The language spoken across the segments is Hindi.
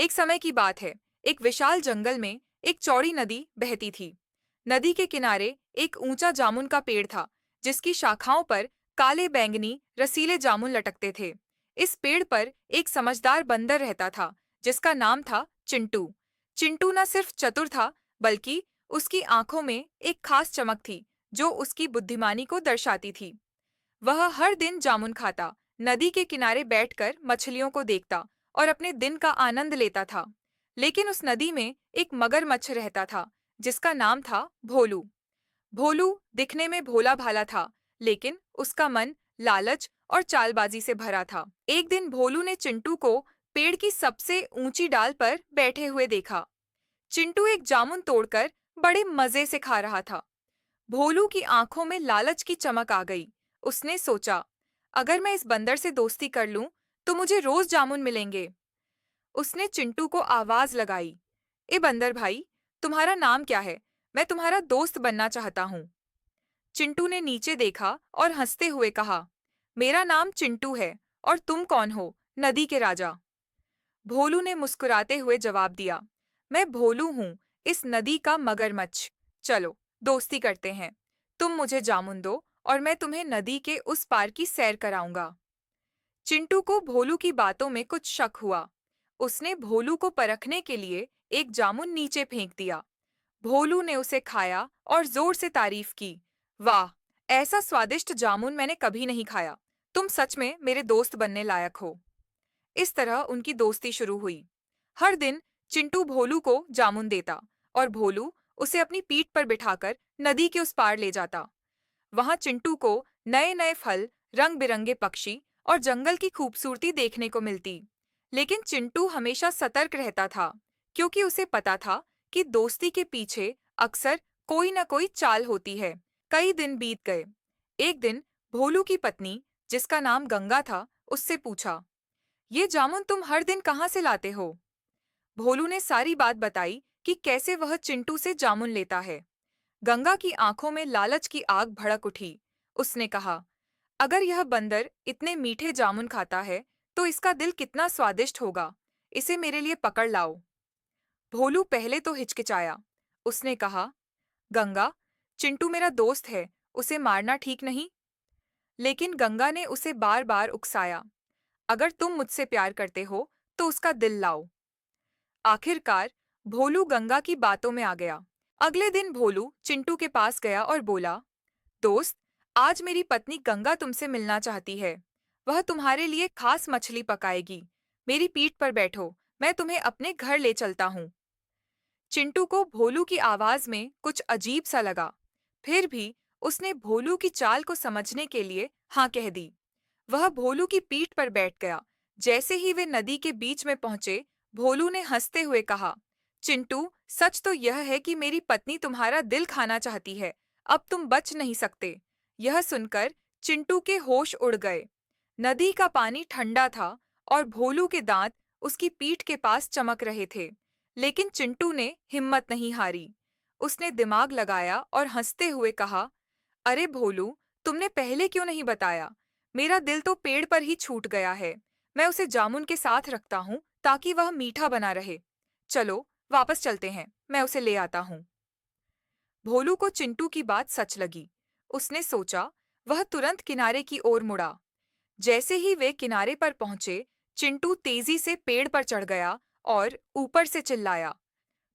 एक समय की बात है। एक विशाल जंगल में एक चौड़ी नदी बहती थी। नदी के किनारे एक ऊंचा जामुन का पेड़ था, जिसकी शाखाओं पर काले बैंगनी रसीले जामुन लटकते थे। इस पेड़ पर एक समझदार बंदर रहता था, जिसका नाम था चिंटू। चिंटू न सिर्फ चतुर था, बल्कि उसकी आंखों में एक खास चमक थी, जो उसकी बुद्धिमानी को दर्शाती थी। वह हर दिन जामुन खाता, नदी के किनारे बैठकर मछलियों को देखता और अपने दिन का आनंद लेता था। लेकिन उस नदी में एक मगरमच्छ रहता था, जिसका नाम था भोलू। भोलू दिखने में भोला भाला था, लेकिन उसका मन लालच और चालबाजी से भरा था। एक दिन भोलू ने चिंटू को पेड़ की सबसे ऊंची डाल पर बैठे हुए देखा। चिंटू एक जामुन तोड़कर बड़े मजे से खा रहा था। भोलू की आंखों में लालच की चमक आ गई। उसने सोचा, अगर मैं इस बंदर से दोस्ती कर लूं, तो मुझे रोज जामुन मिलेंगे। उसने चिंटू को आवाज लगाई, ए बंदर भाई, तुम्हारा नाम क्या है? मैं तुम्हारा दोस्त बनना चाहता हूँ। चिंटू ने नीचे देखा और हंसते हुए कहा, मेरा नाम चिंटू है, और तुम कौन हो? नदी के राजा। भोलू ने मुस्कुराते हुए जवाब दिया, मैं भोलू हूँ, इस नदी का मगरमच्छ। चलो, दोस्ती करते हैं। तुम मुझे जामुन दो और मैं तुम्हें नदी के उस पार की सैर कराऊंगा। चिंटू को भोलू की बातों में कुछ शक हुआ। उसने भोलू को परखने के लिए एक जामुन नीचे फेंक दिया। भोलू ने उसे खाया और जोर से तारीफ की। वाह, ऐसा स्वादिष्ट जामुन मैंने कभी नहीं खाया। तुम सच में मेरे दोस्त बनने लायक हो। इस तरह उनकी दोस्ती शुरू हुई। हर दिन चिंटू भोलू को जामुन देता और भोलू उसे अपनी पीठ पर बिठाकर नदी के उस पार ले जाता। वहां चिंटू को नए नए फल, रंग बिरंगे पक्षी और जंगल की खूबसूरती देखने को मिलती। लेकिन चिंटू हमेशा सतर्क रहता था, क्योंकि उसे पता था कि दोस्ती के पीछे अक्सर कोई न कोई चाल होती है। कई दिन बीत गए। एक दिन भोलू की पत्नी, जिसका नाम गंगा था, उससे पूछा, ये जामुन तुम हर दिन कहाँ से लाते हो? भोलू ने सारी बात बताई कि कैसे वह चिंटू से जामुन लेता है। गंगा की आंखों में लालच की आग भड़क उठी। उसने कहा, अगर यह बंदर इतने मीठे जामुन खाता है, तो इसका दिल कितना स्वादिष्ट होगा। इसे मेरे लिए पकड़ लाओ। भोलू पहले तो हिचकिचाया। उसने कहा, गंगा, चिंटू मेरा दोस्त है, उसे मारना ठीक नहीं। लेकिन गंगा ने उसे बार बार उकसाया, अगर तुम मुझसे प्यार करते हो, तो उसका दिल लाओ। आखिरकार भोलू गंगा की बातों में आ गया। अगले दिन भोलू चिंटू के पास गया और बोला, दोस्त, आज मेरी पत्नी गंगा तुमसे मिलना चाहती है। वह तुम्हारे लिए खास मछली पकाएगी। मेरी पीठ पर बैठो, मैं तुम्हें अपने घर ले चलता हूँ। चिंटू को भोलू की आवाज में कुछ अजीब सा लगा। फिर भी उसने भोलू की चाल को समझने के लिए हाँ कह दी। वह भोलू की पीठ पर बैठ गया। जैसे ही वे नदी के बीच में पहुंचे, भोलू ने हंसते हुए कहा, चिंटू, सच तो यह है कि मेरी पत्नी तुम्हारा दिल खाना चाहती है। अब तुम बच नहीं सकते। यह सुनकर चिंटू के होश उड़ गए। नदी का पानी ठंडा था और भोलू के दांत उसकी पीठ के पास चमक रहे थे। लेकिन चिंटू ने हिम्मत नहीं हारी। उसने दिमाग लगाया और हंसते हुए कहा, अरे भोलू, तुमने पहले क्यों नहीं बताया? मेरा दिल तो पेड़ पर ही छूट गया है। मैं उसे जामुन के साथ रखता हूँ, ताकि वह मीठा बना रहे। चलो, वापस चलते हैं, मैं उसे ले आता हूँ। भोलू को चिंटू की बात सच लगी। उसने सोचा, वह तुरंत किनारे की ओर मुड़ा। जैसे ही वे किनारे पर पहुंचे, चिंटू तेजी से पेड़ पर चढ़ गया और ऊपर से चिल्लाया,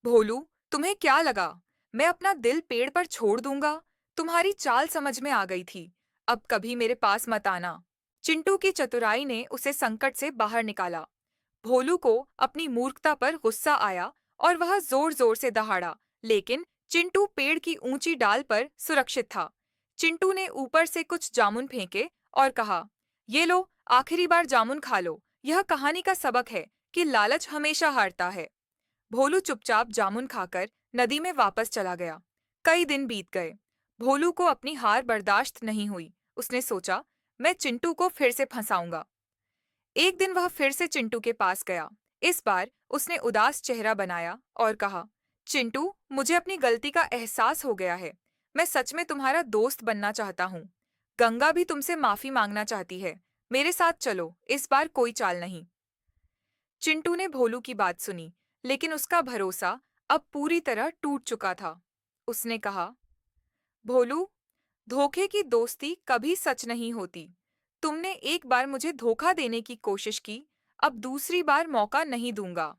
भोलू, तुम्हें क्या लगा? मैं अपना दिल पेड़ पर छोड़ दूंगा? तुम्हारी चाल समझ में आ गई थी। अब कभी मेरे पास मत आना। चिंटू की चतुराई ने उसे संकट से बाहर निकाला। भोलू को अपनी मूर्खता पर गुस्सा आया और वह जोर जोर से दहाड़ा, लेकिन चिंटू पेड़ की ऊंची डाल पर सुरक्षित था। चिंटू ने ऊपर से कुछ जामुन फेंके और कहा, ये लो, आखिरी बार जामुन खा लो। यह कहानी का सबक है कि लालच हमेशा हारता है। भोलू चुपचाप जामुन खाकर नदी में वापस चला गया। कई दिन बीत गए। भोलू को अपनी हार बर्दाश्त नहीं हुई। उसने सोचा, मैं चिंटू को फिर से फंसाऊंगा। एक दिन वह फिर से चिंटू के पास गया। इस बार उसने उदास चेहरा बनाया और कहा, चिंटू, मुझे अपनी गलती का एहसास हो गया है। मैं सच में तुम्हारा दोस्त बनना चाहता हूँ। गंगा भी तुमसे माफी मांगना चाहती है। मेरे साथ चलो, इस बार कोई चाल नहीं। चिंटू ने भोलू की बात सुनी, लेकिन उसका भरोसा अब पूरी तरह टूट चुका था। उसने कहा, भोलू, धोखे की दोस्ती कभी सच नहीं होती। तुमने एक बार मुझे धोखा देने की कोशिश की, अब दूसरी बार मौका नहीं दूंगा।